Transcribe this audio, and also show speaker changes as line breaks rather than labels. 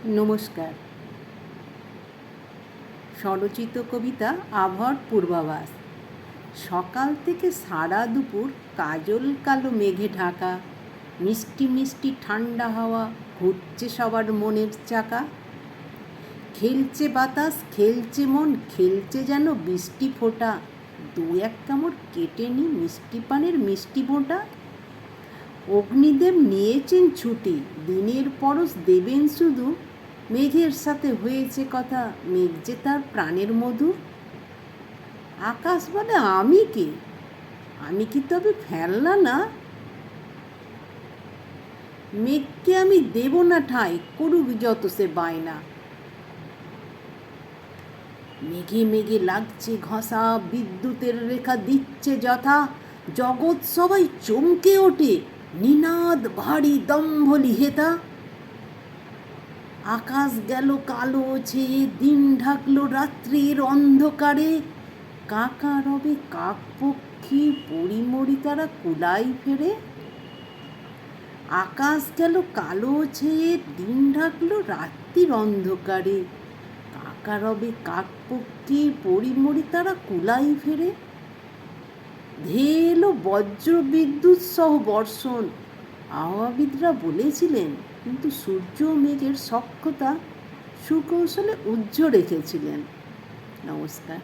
নমস্কার। স্বরচিত কবিতা আবহাওয়ার পূর্বাভাস। সকাল থেকে সারা দুপুর কাজল কালো মেঘে ঢাকা, মিষ্টি মিষ্টি ঠান্ডা হাওয়া ঘুরছে সবার মনের চাকা। খেলছে বাতাস, খেলছে মন, খেলছে যেন বৃষ্টি ফোঁটা, দু এক কামড় কেটে নি মিষ্টি পানের মিষ্টি ফোঁটা। অগ্নিদেব নিয়েছেন ছুটি, দিনের পরশ দেবেন শুধু, মেঘের সাথে হয়েছে কথা, মেঘ যে তার প্রাণের মধু। আকাশ বলে আমি কে, আমি কি তবে ফেলনা না? মেঘকে আমি দেব না ঠাঁই, করুক যত সে বায়না। মেঘে মেঘে লাগছে ঘষা, বিদ্যুতের রেখা দিচ্ছে যথা, জগৎ সবাই চমকে ওঠে, নিনাদ ভারী দম্ভলি হেতা। আকাশ গেল কালো ছেয়ে, দিন ঢাকলো রাত্রির অন্ধকারে, কাকা রবে কাক পক্ষী, পরিমরি তারা কুলাই ফেরে। আকাশ গেল কালো ছেয়ে, দিন ঢাকলো রাত্রির অন্ধকারে, কাকা রবে কাক পক্ষী, পরিমরি তারা কুলাই ফেরে। ধেয়ে এলো বজ্র বিদ্যুৎ সহ বর্ষণ, আবহাওয়াবিদরা বলেছিলেন, কিন্তু সূর্য মেঘের সখ্যতা সুকৌশলে উজ্জ্ব রেখেছিলেন। নমস্কার।